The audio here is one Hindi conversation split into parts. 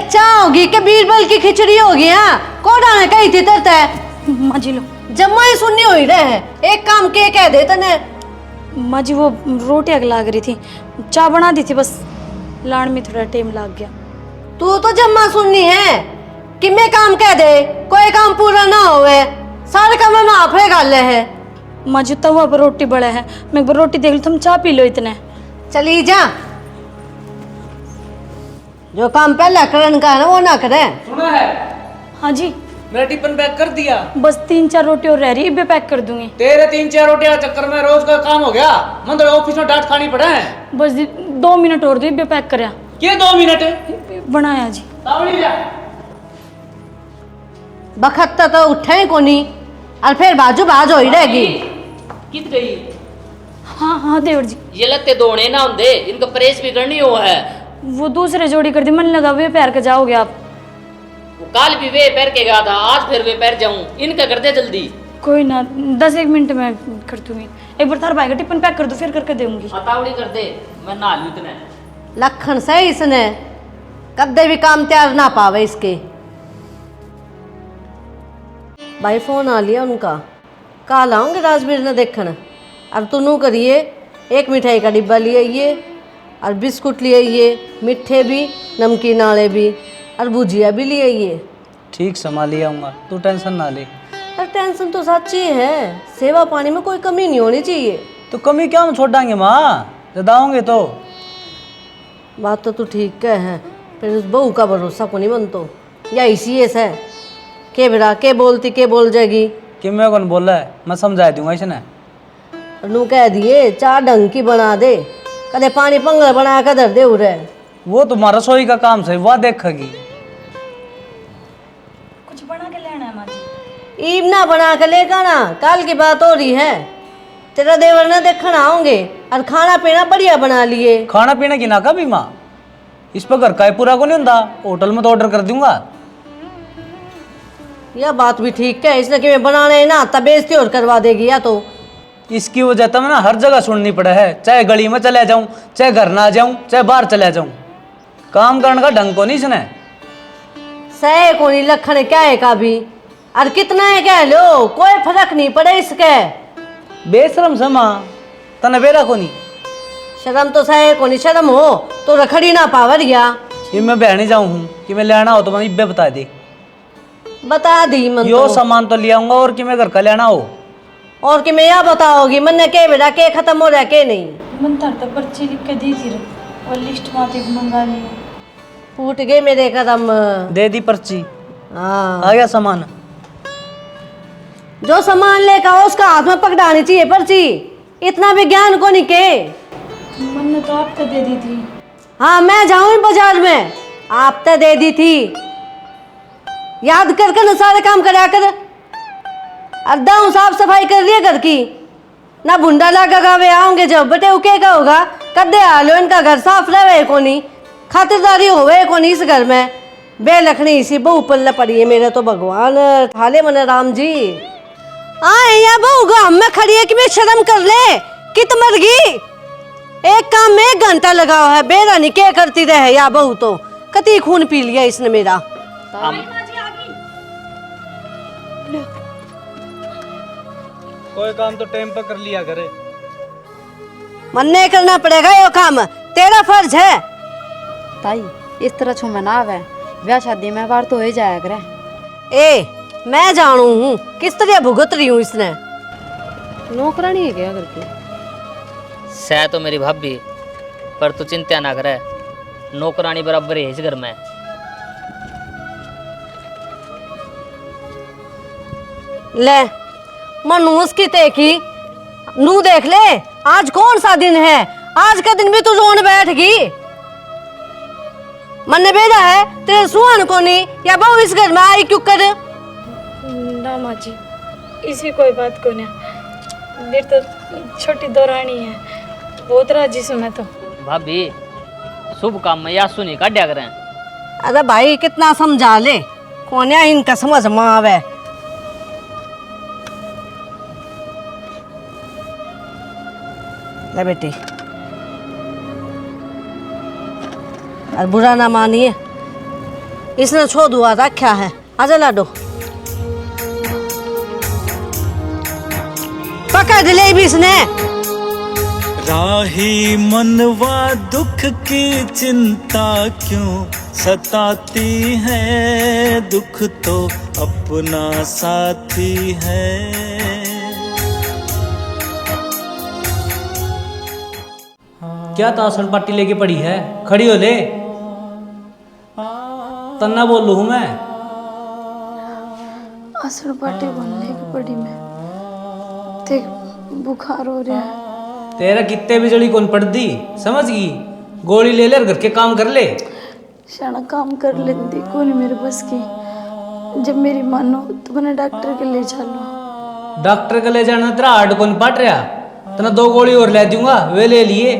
चाह होगी कि बीरबल की खिचड़ी होगी? हाँ कोड़ा ने कही थी तरता माँ जी लो। जम्मा ही सुननी हो ही रहे। एक काम के कह दे तने। माँ जी वो रोटियाँ लाग रही थी, चाय बना दी थी, बस लाण में थोड़ा टाइम लग गया। तू तो जम्मा सुननी है कि मैं काम कह दे, कोई काम पूरा ना होवे, सारे काम में आप है गाले है। माँ जी तवा पर रोटी बड़ा है, मैं एक बार रोटी देख ली, तुम चाय पी लो इतने। चली जा, जो काम पहला करन का है ना वो ना करे। सुना है? हाँ जी मेरा टिफिन पैक कर दिया। बस 3-4 रोटी और रह रही, इब्बे पैक कर दूंगी। तेरे 3-4 रोटियां चक्कर में रोज का काम हो गया। मन तो ऑफिस में डांट खानी पड़े। बस 2 मिनट और दो, इब्बे पैक करया। ये 2 मिनट बनाया जी। तावड़ी जा। बखत तो उठे ही कोनी और फिर बाजू बाज हो ही रहेगी। कित गई? हाँ हाँ देवर जी। ये लत्ते दौड़े ना होंगे, इनका प्रेस भी करनी हो है। वो दूसरे जोड़ी कर दी, मन लगा वे पैर के जाओगे आप। वो काल भी वे पैर के गया था, आज फिर वे पैर जाऊं। इनका कर दे जल्दी। कोई ना 10-1 मिनट में कर दूंगी। एक बार थार भाई का टिफिन पैक कर दो, फिर करके दूंगी। तावड़ी कर दे, मैं नहा लूं इतने। लखन से इसने कदे भी काम तैयार ना पावे इसके। भाई फोन आ लिया उनका, कल आऊंगे राजवीर ने देखन। और तुनू करिए एक मिठाई का डिब्बा लिए आइए और बिस्कुट लिए आइए, मिठे भी नमकीन वाले भी और भुजिया भी ले आइए। ठीक संभाली आऊंगा, तू टेंशन ना ले। और टेंशन तो सच्ची है, सेवा पानी में कोई कमी नहीं होनी चाहिए। तो कमी क्या हम छोड़ांगे माँ, जब आओगे तो। बात तो तू ठीक कह है, फिर उस बहू का भरोसा को नहीं मन तो या इसी है के बिरा के बोलती के बोल जाएगी कि मैं कौन बोला है, मैं समझा दूंगा इसने। नू कह दिए चार ढंग की बना दे, कदे पानी पंगल बना कर धर दे उरे। वो तुम्हारा रसोई का काम सही, वह देखेगी। कुछ बना के लेना है माँ जी। ईब ना बना के लेगा ना, कल की बात हो रही है। तेरा देवर ना देखना आओगे और खाना पीना बढ़िया बना लिए। खाना पीना की ना का भी माँ, इस पर घर का ही पूरा को नहीं होता, होटल में तो ऑर्डर कर दूंगा। यह बात भी ठीक है, इसने कि मैं बनाने ना तब बेइज्जती और करवा देगी या तो। इसकी वजह तो मैं ना हर जगह सुननी पड़े है, चाहे गली में चले जाऊं, चाहे घर ना जाऊं, चाहे बाहर चले जाऊं। काम करने का ढंग को नहीं सुने। सह को नहीं लखन क्या है का भी, और कितना है कह लो, कोई फर्क नहीं पड़े इसके। बेशरम से माँ, तने बेरा को नहीं। शर्म तो सह को नहीं, शर्म हो तो रखड़ी ना पावर या। ये मैं बहने जाऊं हूँ कि मैं लेना हो तो मैं इब्बे बता दे। बता दी मन यो तो। सामान तो ले आऊंगा और कि मैं घर का लेना हो। और कि मैं यह बताओगी मन ने के बेटा के खत्म हो रहा के नहीं। मन तार तो पर्ची लिख के दी थी और लिस्ट माते मंगा ली। फूट गए मेरे कदम। दे दी पर्ची, हाँ आ गया सामान। जो सामान लेकर आओ उसका हाथ में पकड़ानी चाहिए पर्ची, इतना विज्ञान को नहीं के। मन ने तो आपको दे दी थी। हाँ मैं जाऊँ बाजार में, आप तो दे दी थी। याद करके ना सारे काम करा कर, अद्दा साफ सफाई कर लिया घर की ना। भुंडा लगा वे आओगे जब बटे उके का होगा कदे आ लो, इनका घर साफ रहे को नहीं, खातिरदारी होवे को नहीं इस घर में। बेलखनी इसी बहू पल्ले पड़ी है मेरे तो, भगवान थाले मन राम जी। आए या बहू गांव में खड़ी है कि मैं शर्म कर ले, कित मर गई। एक काम में 1 घंटा लगाओ है, बेरा नहीं क्या करती रहे या बहू तो। कती खून पी लिया इसने मेरा। कोई काम तो टाइम पर कर लिया करे। मन नहीं करना पड़ेगा ये काम, तेरा फर्ज है। ताई इस तरह छू मना आवे, ब्याह शादी में बार तो हो ही जाया करे। ए मैं जानू हूँ किस तरह भुगत रही हूँ इसने। नौकरानी है क्या घर की? सह तो मेरी भाभी, पर तू चिंता ना करे, नौकरानी बराबर है इस घर में। ले मनु उसकी देखी नू देख ले, आज कौन सा दिन है, आज का दिन भी तू रोन बैठ गई। मन ने बेड़ा है तेरे सुहान को नहीं या बहु इस घर में आई क्यों कर। ना माँ जी इसी कोई बात को ना, देर तो छोटी दौरानी है, बहुत राजी सु मैं तो। भाभी शुभ काम में या सुनी काट्या करें। अरे भाई कितना समझा ले, कौन है इनका समझ में आवे। ले बेटी, और बुरा ना मानिए, इसने छो दुआ रखा है। आजा लाडो, पकड़ ले भी इसने। राही मनवा दुख की चिंता क्यों सताती है, दुख तो अपना साथी है। क्या तासन पार्टी लेके पड़ी है, खड़ी हो ले। तन्ना बोल लू मैं। आसड़ पाटी बनने की पड़ी मैं, देख बुखार हो रहा है। तेरा कितने भी जड़ी कौन पड़ दी, समझ गई। गोली ले ले और घर के काम कर ले। शाना काम कर लेती कौन मेरे बस की। जब मेरी मानो तो मैंने डॉक्टर के ले चलो। डॉक्टर के ले जाना तेरा हार्ड कौन पट रहा, तना 2 गोली और ले दूंगा, वे ले लिए।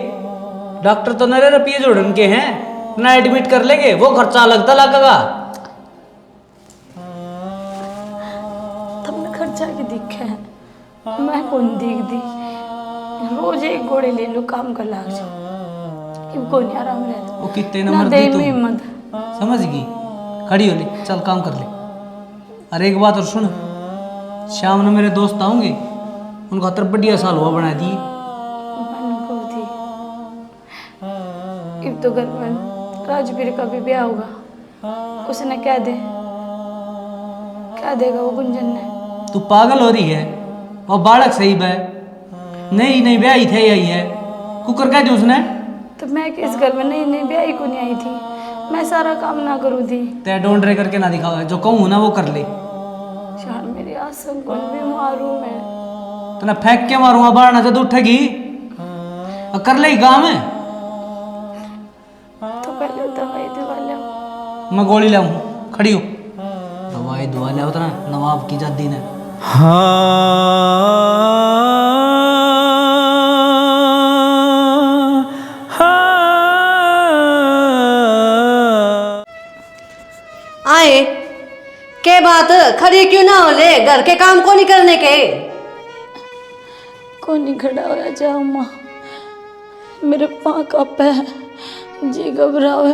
डॉक्टर तो नरे रुपये जोड़न के हैं, ना एडमिट कर लेंगे, वो खर्चा लगता लगेगा। तुमने खर्चा की दिखे है, मैं कौन दिख दी। रोज एक गोली ले लो, काम कर लाग जाओ, कि कौन आराम रहता। वो कितने ना नंबर दे दी में तू, हिम्मत। समझ गई। खड़ी हो ले, चल काम कर ले। अरे एक बात और सुन, शाम में मेरे दोस्त आऊंगे, उनका 70 बढ़िया साल हुआ बना दिए। मैंने को थी अब तो घर में राजवीर का भी ब्याह होगा, उसने क्या देगा वो गुंजन ने। तू पागल हो रही है, वो बालक सही है, नहीं नहीं ब्याही थे यही है, कुकर कह दी उसने। तो मैं किस घर में नहीं ब्याह को नहीं आई थी, मैं सारा काम ना करूँ थी। ते डोंडरे करके ना दिखाओ, जो कहूँ ना वो कर ले। शान मेरी आसम को भी मारूं मैं, तो ना फेंक के मारूंगा, बाढ़ जब उठेगी और कर ले काम है। तो पहले दवाई दिवा ले। मैं गोली लाऊं, खड़ी हो। दवाई दुआ ले उतना नवाब की जादी ने। आए के बात खड़ी क्यों ना हो ले, घर के काम को नहीं करने के। को नहीं खड़ा होया जाओ माँ, मेरे पाँव कांपे है, जी घबरावे,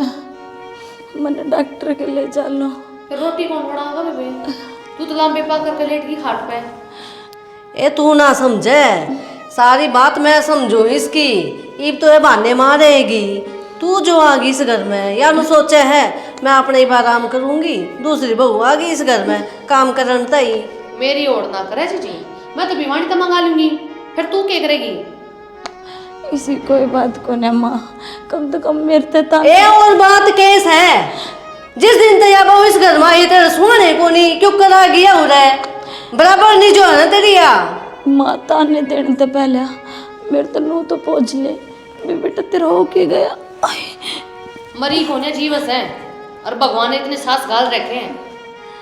मैंने डॉक्टर के ले चलो। फिर रोटी कौन बनाएगा बेबे, तू तो लंबे पा करके लेट गई खाट पे। ए तू ना समझे, सारी बात मैं समझू इसकी। इब तो ये बहाने मारेगी। तू जो आ गई इस घर में, या नु सोचे है मैं अपने ही आराम करूंगी, दूसरी बहू आ गई इस घर में काम करन तई। मेरी ओर ना करे जी, मैं तो भिवानी तो मंगा लूंगी, फिर तू क्या करेगी। इसी कोई बात को न माँ, कम तो कम मेरे ता। ए और बात केस है, जिस दिन तैयार बहू इस घर में आई तेरे सुने को नहीं, क्यों करा गया हो रहा है बराबर नहीं जो है ना तेरी। या माता ने देने तो पहले मेरे तो नू तो पहुंच ले, मैं बेटा तेरा हो के गया। मरी कोने जीवस है, और भगवान ने इतने सास गाल रखे हैं,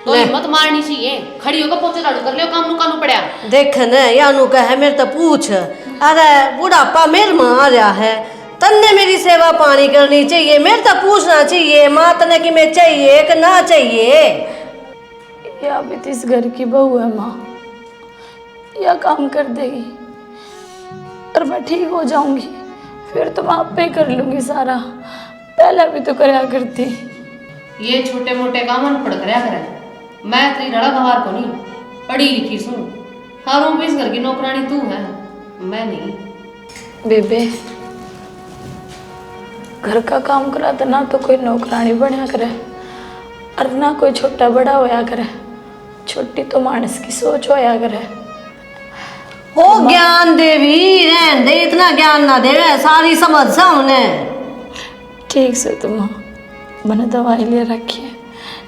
तो हिम्मत मारनी चाहिए। खड़ी होकर पोछे झाड़ू कर ले, काम नु कानू पड़या देख न, या नु कहे मेरे तो पूछ। अरे बुढ़ापा मेरे में आ रहा है, तन्ने मेरी सेवा पानी करनी चाहिए, मेरे तो पूछना चाहिए माँ तने कि मैं चाहिए कि ना चाहिए। या भी तो इस घर की बहू है माँ, या काम कर देगी और मैं ठीक हो जाऊंगी, फिर तो मैं आप पे कर लूंगी सारा, पहले भी तो कराया करती। ये छोटे मोटे काम अनपढ़ करया करे, मैं तेरी रड़ा गवार को नहीं, पढ़ी लिखी सू। हारों भी इस घर की नौकरानी तू है, मैं नहीं। बेबे घर का काम करा तो ना तो कोई नौकरानी बनया करे और ना कोई छोटा बड़ा होया करे, छोटी तो मानस की सोच होया करे। ओ ज्ञान देवी रहन दे, इतना ज्ञान ना दे, सारी समझ सा उन्हें। ठीक से तुम मैंने दवाई ले रखी है,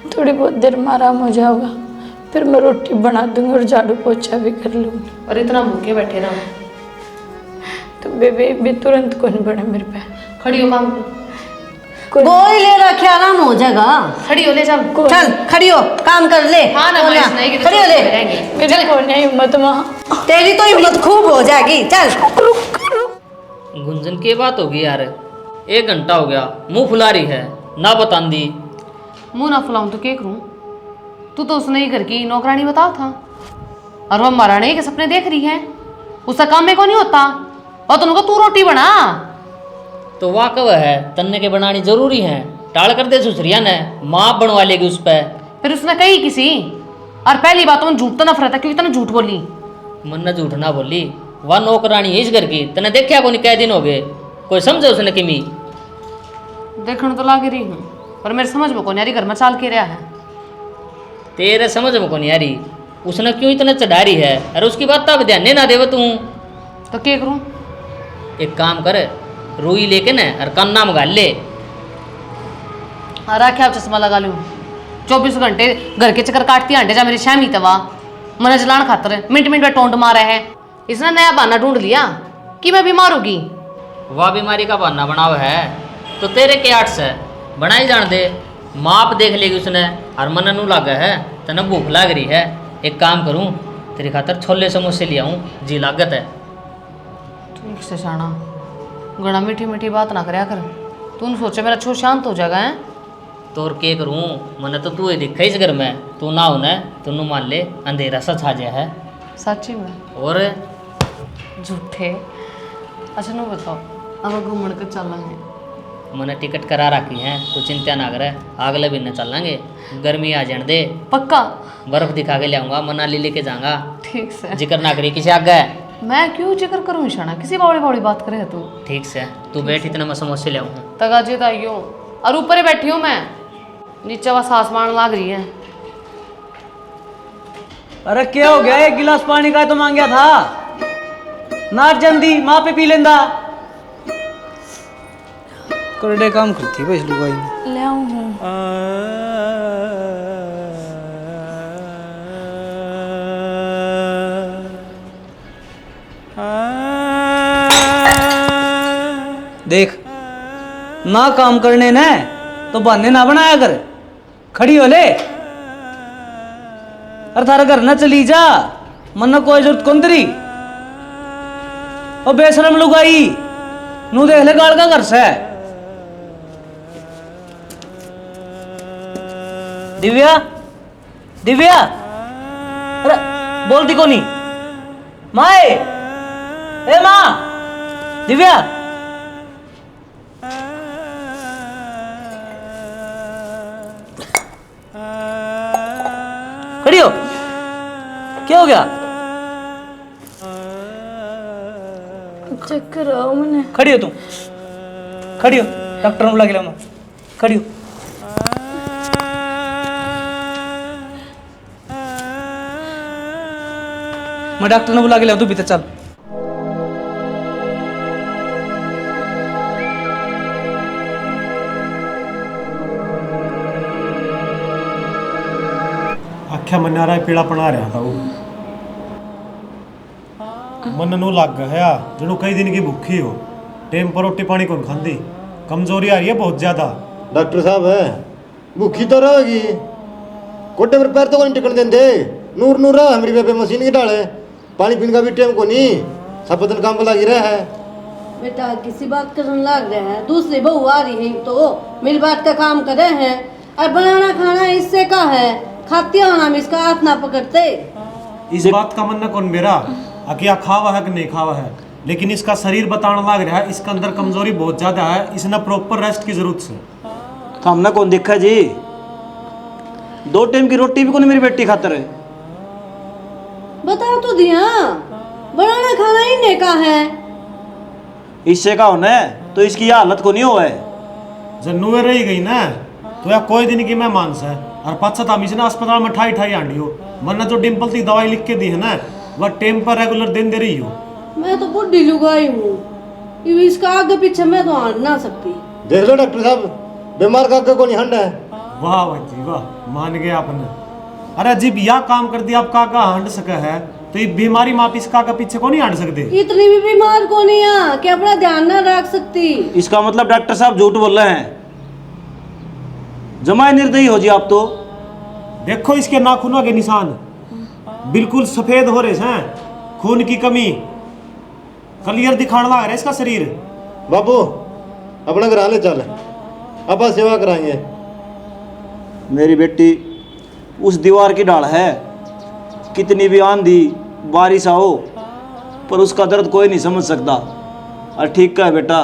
थोड़ी बहुत देर में आराम हो जाओगा, फिर मैं रोटी बना दूंगी और झाड़ू पोछा भी कर लूंगी। और इतना भूखे बैठे रहो तो बेबे भी तुरंत कौन बने मेरे पे। खड़ी हो काम कोई गोली ले रखे आराम हो जाएगा। खड़ी हो ले चल। चल खड़ी हो, काम कर ले। हाँ ना बोलिया, नहीं कि खड़ी हो ले, मेरे को नहीं हिम्मत माँ, तेरी तो हिम्मत खूब हो जाएगी। चल गुंजन की बात होगी यार, 1 घंटा हो गया, मुंह फुला रही है, ना बतान दी। मुंह ना फुलाऊं तो क्या करूं, तू तो उसने ही घर की नौकरानी बताओ था, और वो महारानी के सपने देख रही है, उसका काम में को नहीं होता, और तुमको तू रोटी बना। तो वाकव है तन्ने के बनानी जरूरी है, टाल कर दे सुसरिया ने, माँ बनवा लेगी उस पर। फिर उसने कही किसी, और पहली बात में झूठ तो नफरत है, क्योंकि तूने झूठ बोली। मन ने झूठ ना बोली, वह नौकरानी है इस घर की, तने देखा को नहीं कै दिन हो गए, कोई समझे उसने किमी? देखने तो लाग रही हूँ, पर मेरे समझ में कौन यारी घर में चाल के रहा है। तेरे समझ में को नहीं आ रही, उसने क्यों इतना चढ़ा रही है, अरे उसकी बात तो अब ध्यान ना देव तू। तो क्या करूँ? एक काम कर, रुई लेके न और कन्ना में गाल ले। क्या चश्मा लगा लूँ? 24 घंटे घर के चक्कर काटती आंटे जा मेरी शामी तवा मन जलान खातर मिनट मिनट में टोंट मारा है। इसने नया बहाना ढूंढ लिया कि मैं बीमार होगी। वह बीमारी का बहाना बनाव है तो तेरे के आठ से बनाई जान दे, माप देख लेगी उसने, और मन नू लागा है तने भूख लाग रही है। एक काम करूँ, तेरी खातर छोले समोसे ले आऊँ, जी लागत है। ठीक से शाना, गड़ा मीठी मीठी बात ना करया कर। तूने सोचे मेरा छो शांत हो जाएगा है? तो और के करूँ, मन तो तू ही दिखा इस घर में, तू ना हो न तू मान ले अंधेरा सा छा जाए है। सच्ची में? और झूठे। अच्छा नो बताओ, अब घूमन कर चलेंगे? मैंने टिकट करा रखी है, तू चिंता ना करे, अगले महीने चलेंगे। गर्मी आ जाने दे, पक्का? बर्फ दिखा के ले आऊँगा, मनाली लेके जाऊँगा। ठीक से। जिक्र ना करी किसी आगे। मैं क्यों जिक्र करूँ शाना, किसी बावड़ी बावड़ी बात करे तू। ठीक से, तू बैठ, इतना मैं समोसे ले आऊँगा। तगाजे ताइयो, और ऊपर ही बैठी हूँ मैं, नीचे वह सांस मारने लग रही है। अरे क्या हो गया, एक गिलास पानी का तो मांग गया था ना, जल्दी माँ पे पी लेंदा। करडे काम करती है लुगाई में। ले आऊँ हूँ। देख ना काम करने ने तो बहाने ना बनाया कर, खड़ी हो ले। अरे थारा घर ना चली जा, मन कोई जरूरत कौन तेरी। ओ बेशरम लुगाई, नू देख ले गाल का घर से। दिव्या, दिव्या, अरे बोलती को नहीं माए, ए माँ, दिव्या। खड़ी हो, क्या हो गया? चक्कर आओ मैंने। खड़ी हो तुम, खड़ी हो, डॉक्टर ने बुला के लाऊंगा, खड़ी हो। मैं डॉक्टर ने बुला के लाऊं, तू भीतर चल। आख्या मन आ रहा है, पीड़ा पना रहा था वो मन नू लग गया जड़ू कई दिन की भूखी हो, टेम पर रोटी पानी कौन खांदी, कमजोरी आ रही है बहुत ज्यादा। डॉक्टर साहब है भूखी तो रहेगी, कोटे पर पैर तो नहीं टिकन देंदे, नूर नूर रहा मेरी बेबे मशीन की डाले, पानी पीने का भी टेम को नहीं, सब दिन काम पर लगी रहा है। बेटा किसी बात करने लग रहे हैं, दूसरी बहू आ रही है तो मेरी बात का काम कर रहे हैं, और बनाना खाना इससे का है, खाते हो ना, हम इसका हाथ ना पकड़ते। इस बात का मन न कौन मेरा अकिया खावा है कि नहीं खावा है, लेकिन इसका शरीर बताने लग रहा है, इसके अंदर कमजोरी बहुत ज्यादा है, इसने प्रॉपर रेस्ट की जरूरत है। तो हमने कौन देखा जी, 2 टाइम की रोटी भी कौन मेरी बेटी खातर है। बताओ तो दिया, बनाना खाना ही ने का है, इससे का होना है तो इसकी यह हालत को नहीं हुआ है। जब नुए रही गई ना तो या कोई दिन की मैं मानस है, और पश्चात हम इसने अस्पताल में ठाई ठाई आंडी हो, वरना जो डिम्पल की दवाई लिख के दी है ना वह टेम पर रेगुलर दिन दे रही हो। मैं तो बुढ़ी लुगाई हूँ, इसका आगे पीछे मैं तो हांड ना सकती। देख लो डॉक्टर साहब, बीमार का आगे को नहीं हंड है। वाह भाई वाह, मान गए आपने। अरे जी यह काम कर दिया, आप काका हंड सका है तो ये बीमारी माप इस काका पीछे को नहीं हंड सकते। इतनी भी बीमार को नहीं है कि अपना ध्यान ना रख सकती। इसका मतलब डॉक्टर साहब झूठ बोल रहे हैं, जमाए निर्दयी हो जी आप तो। देखो इसके नाखूनों के निशान बिल्कुल सफेद हो रहे हैं, खून की कमी क्लियर दिखाने लग रहा है इसका शरीर। बाबू अपना घर ले चल, अब सेवा कराएंगे। मेरी बेटी उस दीवार की डाल है, कितनी भी आंधी बारिश आओ पर उसका दर्द कोई नहीं समझ सकता। और ठीक का है बेटा,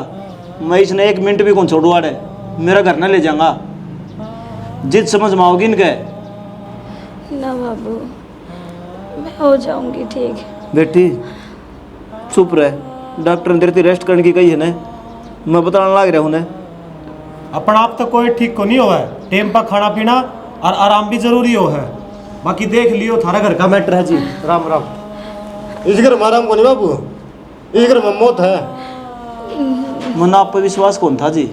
मैं इसने 1 मिनट भी कौन छोड़वा है। मेरा घर ना ले जाऊंगा। जिद समझ में आओगी इनके। ना बाबू, मैं हो जाऊंगी ठीक। बेटी चुप रह, डॉक्टर ने तेरी रेस्ट करने की कही है ना, मैं बताने लग रहा हूँ ना। अपना आप तो कोई ठीक को नहीं हुआ है, टाइम पर खाना पीना और आराम भी जरूरी हो है। बाकी देख लियो, थारा घर का मैटर है जी। राम राम। इस घर में आराम को नहीं बाबू, इस घर में मौत है। मन आप पे विश्वास कौन था जी?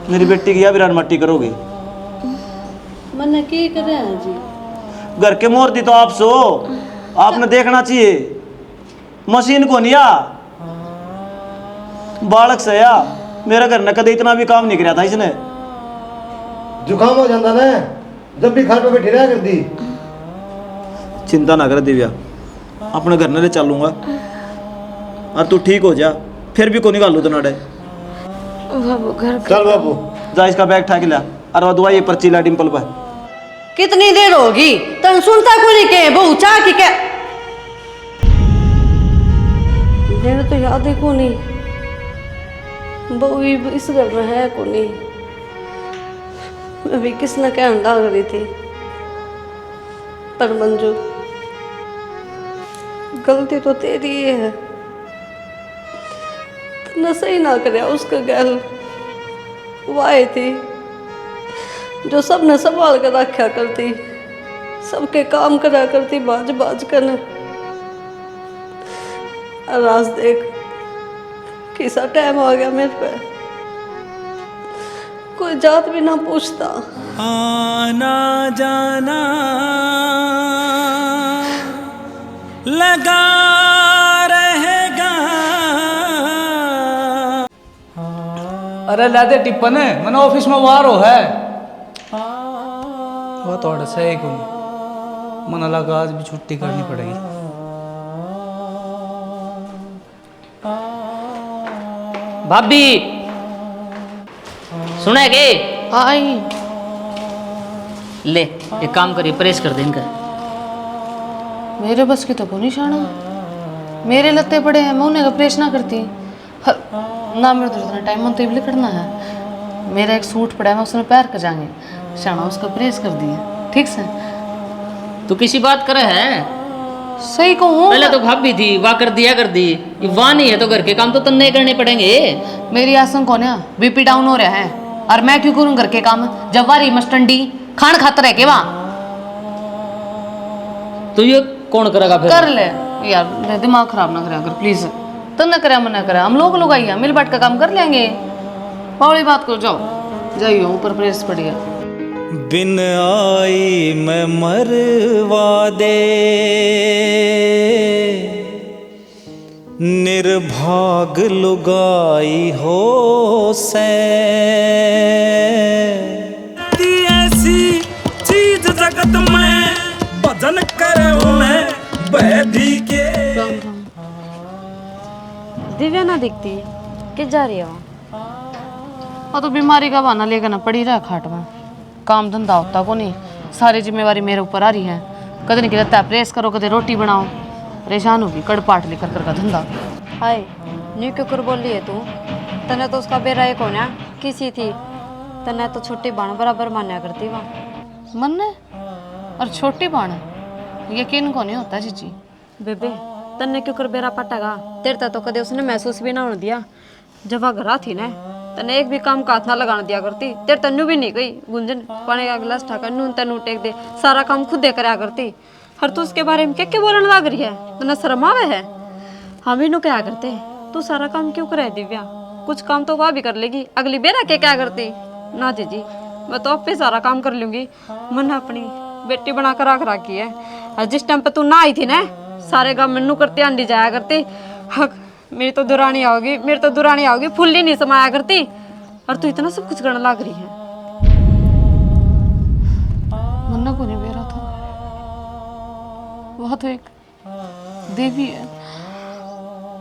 मेरी बेटी की या विरान मट्टी करोगे? मन की कर रहे हैं जी? घर के मोर दी तो आप सो, आपने देखना चाहिए। मशीन को नहीं आ बालक से या मेरा घर ने कदे इतना भी काम नहीं किया था इसने। जुकाम हो जाता ना, जब भी खाट पे बैठी रहा कर दी। चिंता ना कर दिव्या, अपने घर ने ले चलूंगा और तू ठीक हो जा, फिर भी को निकालू तो नाड़े। बाबू घर चल बाबू, जा इसका बैग ठा के ला और वो दवाई पर्ची ला डिंपल पर। कितनी देर होगी? तन सुनता को नहीं के बहु चाह की क्या? मेरे तो याद ही को नहीं, बहु इस घर में है को नहीं। मैं भी किसने क्या अंडा करी थी, पर मंजू गलती तो तेरी ही है। तूने सही ना करे उसका गैल वो आई थी जो सबने संभाल कर रखा करती, सबके काम करा करती बाज बाज कर। आज देख किसा टाइम आ गया मेरे पे, कोई जात भी ना पूछता। आना जाना लगा रहेगा। अरे ला दे टिप्पन, मैंने ऑफिस में वारो है वो थोड़ा सही को मन लगा आज भी छुट्टी करनी पड़ेगी। भाभी सुने के आई ले, एक काम करिए, प्रेस कर दे इनका। मेरे बस की तो को नहीं शाना, मेरे लत्ते पड़े हैं, मैं उन्हें का प्रेस ना करती। ना मेरे तो इतना टाइम तो इबली करना है। मेरा एक सूट पड़ा है, मैं उसमें पैर कर जाएंगे शाना, उसका प्रेस कर दिया ठीक से। तू किसी बात करे है? सही कहूँ, पहले तो भाभी थी, वाह कर दिया कर दी, ये वाह नहीं है तो घर के काम तो तन्ने करने पड़ेंगे। मेरी आसन कौन है? बीपी डाउन हो रहा है और मैं क्यों करूँ घर के काम? जब वारी मस्टंडी खान खातर है के वहाँ तो ये कौन करेगा फिर? कर ले यार, मेरा दिमाग खराब ना करा कर प्लीज। तो न करे मना करे, हम लोग आइए मिल बांट का काम कर लेंगे। बावड़ी बात करो, जाओ जाइए ऊपर प्रेस पड़िए। बिन आई मैं मरवा दे, निर्भाग लुगाई हो से। ऐसी चीज जगत में भजन करे उन्हें बैधी के। दिव्या ना दिखती कि जा रही हो? और तो बीमारी का बहाना लेकर ना पड़ी रहा खाट में, काम धंधा होता को नहीं, सारी जिम्मेवारी मेरे ऊपर आ रही है। कदे नहीं कहता प्रेस करो, कदे रोटी बनाओ, परेशान होगी कड़ पाट लेकर कर का धंधा। हाय न्यू क्यों कर बोल रही है तू? तने तो उसका बेरा एक होना किसी थी, तने तो छोटी बाण बराबर मान्या करती वहाँ। मन ने और छोटी बाण यकीन को नहीं होता जीजी। बेबे तन्ने क्यों कर बेरा पटेगा? तेरे तो कदे उसने महसूस भी ना होने दिया। जब वह घरा थी ना, तने एक भी काम का हाथ ना लगाने दिया करती। तेरे तन्नू भी नहीं गई गुंजन पानी का गिलास ठाकर नून तन्नू टेक दे, सारा काम खुद दे कराया करती। हर तू उसके बारे में क्या बोलने लग रही है? तन्ने शर्म आवे है? हम ही नु क्या करते, तू सारा काम क्यों करे दिव्या? कुछ काम तो वह भी कर लेगी, अगली बेरा के क्या करती? ना जीजी मैं तो अपने सारा काम कर लूंगी। मैंने अपनी बेटी बना कर रख रखी है, और जिस टाइम पे तू ना आई थी ना, सारे काम मन्नू करते अंडी जाया करती। हक मेरी तो दुरानी आओगी फुल ही नहीं समाया करती, और तू इतना सब कुछ करने लग रही है। मन्ना को नहीं बेरा था, वह तो एक देवी है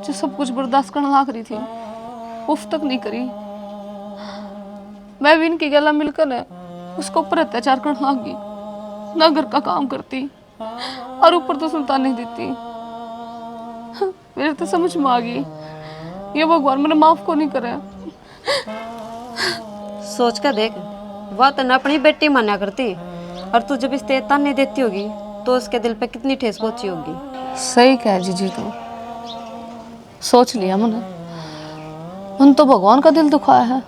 जो सब कुछ बर्दाश्त करने लग रही थी, उफ तक नहीं करी। मैं भी इनकी गला मिलकर है उसको ऊपर अत्याचार करने लगी, ना घर का काम करती और ऊपर तो सुल्तान नहीं देती। मेरे तो समझ में आ गई ये भगवान मैंने माफ को नहीं करे। सोच कर देख, वह तने अपनी बेटी माना करती और तू जब इस तेज ताने देती होगी तो उसके दिल पे कितनी ठेस पहुंची होगी। सही कह जीजी तू, सोच लिया मैंने, उन तो भगवान का दिल दुखाया है।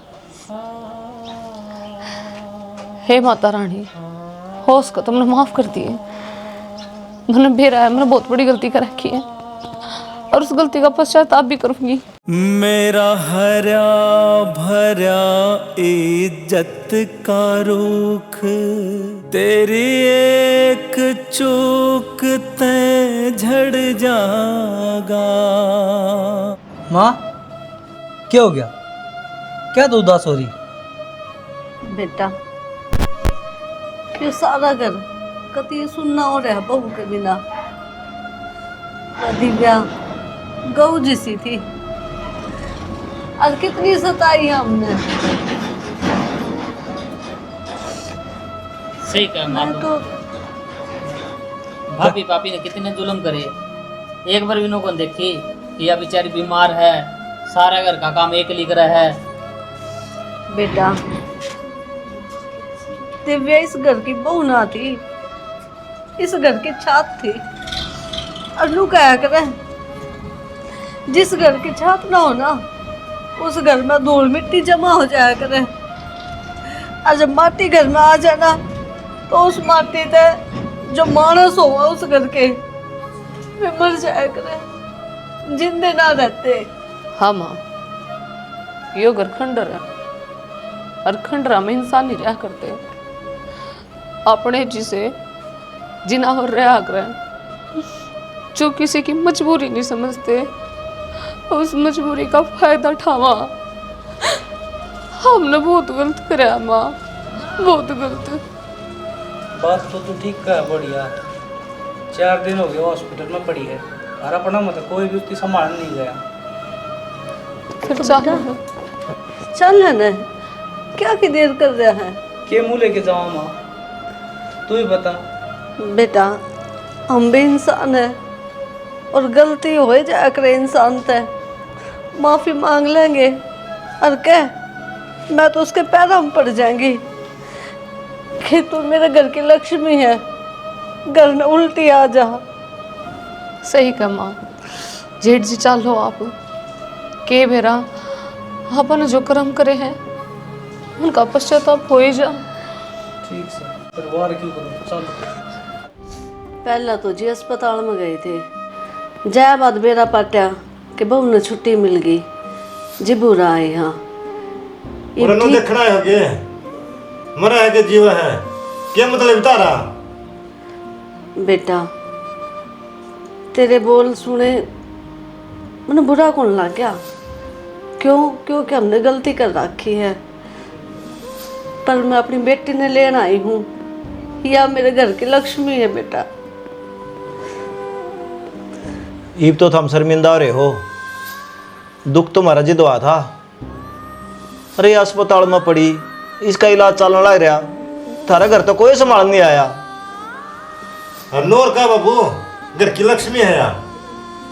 हे माता रानी, हो उसको तुमने माफ कर दिए। मैंने बेरा है, मैंने बहुत बड़ी गलती कर रखी है और उस गलती का पश्चाताप भी करूंगी। मेरा हरा भरा इज्जत का रुख, तेरी एक चूक ते झड़ जागा। माँ क्या हो गया, क्या तू उदास हो रही? बेटा ये सारा घर कति सुनना हो रहा बहू के बिना। दिव्या गऊ जैसी थी और कितनी सताई हमने। सही कहा माँ, मैं तो भाभी पापी ने कितने जुल्म करे। एक बार भी नो को देखी कि यह बेचारी बीमार है, सारा घर का काम एक लिख रहा है। बेटा दिव्या इस घर की बहू ना थी, इस घर की छात थी। और नू क्या करे, जिस घर की छात ना हो ना उस घर में धूल मिट्टी जमा हो जाया करे। और जब माटी घर में आ जाना तो उस माटी से जो मानस हुआ उस घर के वे मर जाया करे, जिंदे ना रहते। हाँ माँ, यो घर खंडर है और खंडरा में इंसान ही रहा करते, अपने जिसे जिना हो रहा कर, जो किसी की मजबूरी नहीं समझते उस मजबूरी का फायदा उठावा। हमने बहुत गलत करा माँ, बहुत गलत। बात तो तू ठीक का है, बढ़िया। 4 दिन हो गए हॉस्पिटल में पड़ी है और अपना मतलब कोई भी उसकी संभाल नहीं गया। फिर चल चल है ना, क्या की देर कर रहा है? के मुँह लेके जाऊँ माँ, तू ही बता। बेटा हम भी इंसान है और गलती हो जाया करे इंसान से, माफ़ी मांग लेंगे और कह मैं तो उसके पैरों में पड़ जाएंगी कि तू मेरे घर की लक्ष्मी है, घर में उल्टी आ जा। सही कहा माँ, जेठ जी चालो आप के बेरा अपन जो कर्म करे हैं उनका पश्चाताप हो ही जा। ठीक से परिवार क्यों करो, चल। पहला तो जी अस्पताल में गए थे, जया बाद बेरा पाटा कि बहू ने छुट्टी मिल गई, जी बुरा है यहाँ। उन्होंने देखना है के मरा है के जीवा है, क्या मतलब तारा? बेटा तेरे बोल सुने मैंने बुरा कौन लग गया, क्योंकि हमने गलती कर रखी है। पर मैं अपनी बेटी ने लेना आई हूँ, या मेरे घर की लक्ष्मी है बेटा। ईब तो थम शर्मिंदा हो रहे हो, दुख तुम्हारा जिदवा था। अरे अस्पताल में पड़ी, इसका इलाज चलने लग रहा, थारा घर तो कोई संभाल नहीं आया। और नौर का बाबू घर की लक्ष्मी है यार,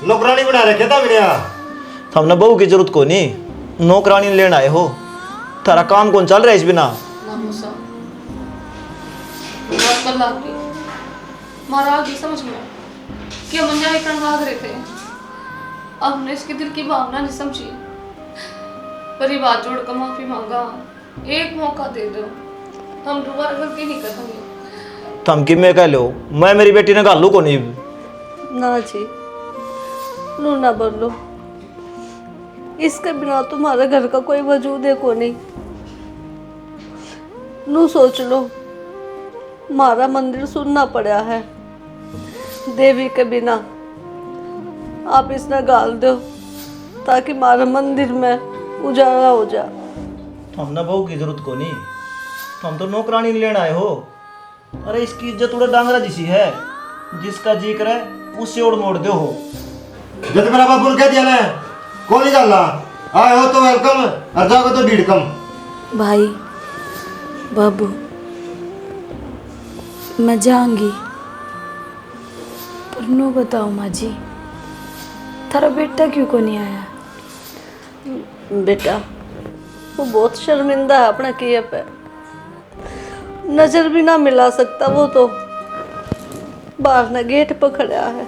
नौकरानी बना रखे था मैंने। हमने बहू की जरूरत को नहीं, नौकरानी लेने आए हो। थारा काम कौन चल रहा है इस बिना? महाराज समझ में कि हम अन्याय करने भाग रहे थे, अब हमने इसके दिल की भावना नहीं समझी। परिवार जोड़ कर माफी मांगा, एक मौका दे दो, हम दोबारा गलती नहीं करेंगे। थम कि मैं कह लो, मैं मेरी बेटी ने गालू को नहीं। ना जी नू ना बोलो, इसके बिना तुम्हारे घर का कोई वजूद है को नहीं। नू सोच लो, हमारा मंदिर सुनना पड़ा है, देवी के बिना आप इसने गाल दो ताकि हमारे मंदिर में उजाला हो जा। हमने बहू की जरूरत को नहीं, हम तो नौकरानी लेने आए हो। अरे इसकी इज्जत उड़ा डांगरा जैसी है, जिसका जी करे उससे उड़ मोड़ दो हो। जब मेरा बाबू ने कह दिया ना कौन ही गल आए हो तो वेलकम, और जाओगे तो भीड़ कम। भाई बाबू मैं जाऊंगी, पर नो बताओ माँ जी, थारा बेटा क्यों को नहीं आया? बेटा वो बहुत शर्मिंदा है अपना किए पे, नजर भी ना मिला सकता। वो तो बाहर ना गेट पर खड़ा है।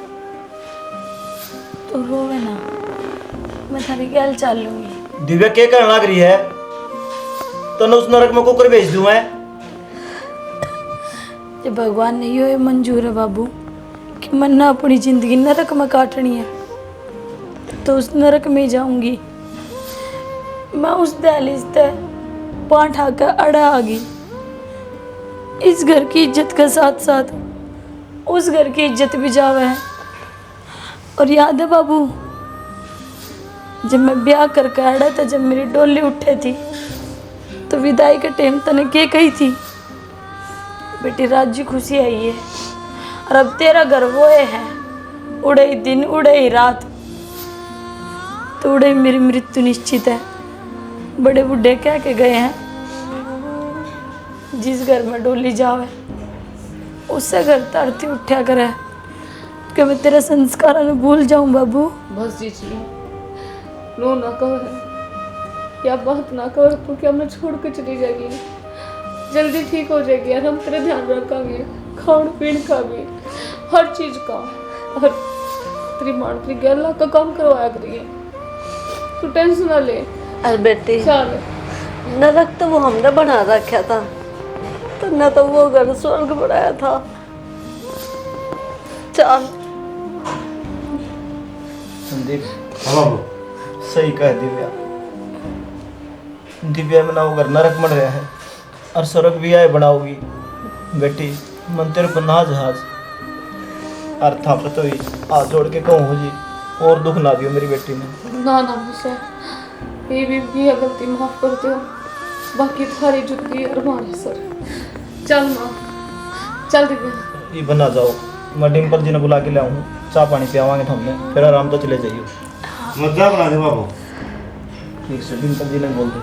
तो रोवे ना, मैं थारी गैल चल लूंगी। दिव्या क्या करने लग रही है? तो न उस नरक में कुकर भेज दूं मैं। जब भगवान ने यो मंजूर है बाबू कि मन ना अपनी जिंदगी नरक में काटनी है, तो उस नरक में ही जाऊंगी। मैं उस दहलीज ते पांव ठाकर अड़ा आ गई। इस घर की इज्जत के साथ साथ उस घर की इज्जत भी जावे है। और याद है बाबू, जब मैं ब्याह करके अड़ा था, जब मेरी डोली उठे थी, तो विदाई के टाइम तने के कही थी, बेटी राजी खुशी आई है और अब तेरा घर वो है, उड़े ही दिन उड़े ही रात, तो उड़े ही मेरी मृत्यु निश्चित है। बड़े बूढ़े कह के गए हैं, जिस घर में डोली जावे उससे घर तरती उठा करे कि मैं तेरे संस्कार में भूल जाऊं। बाबू बस जीजी, रो ना कर, या बात ना कर, तो क्या मैं छोड़ के चली जाएगी? जल्दी ठीक हो जाएगी यार, हम तेरा ध्यान रखेंगे, खान पीन का भी, हर चीज का। और तेरी मां तेरी गैला का काम करवाया करिए, तू टेंशन ना ले। अरे बेटी, चल, नरक तो वो हमने बना रखा था, तो न तो वो घर स्वर्ग बनाया था। चल संदीप हाँ बाबू, सही कह दिव्या। दिव्या में ना वो घर नरक बन रहा है और स्वर्ग भी आए बनाओगी। बेटी मन तेरे पर नाज हाज और थापत हुई, हाथ जोड़ के कहूँ जी, और दुख ना दियो मेरी बेटी ने। ना ना मुझसे ये भी गलती माफ कर दो, बाकी थारी जुत्ती और मारे सर। चल माँ, चल दिव्या। ये बना जाओ, मैं डिम्पल जी ने बुला के लाऊँ, चाय पानी पियावांगे हमने, फिर आराम तो चले जाइए। मजा बना दे बाबू। ठीक से डिम्पल जी ने बोल दी।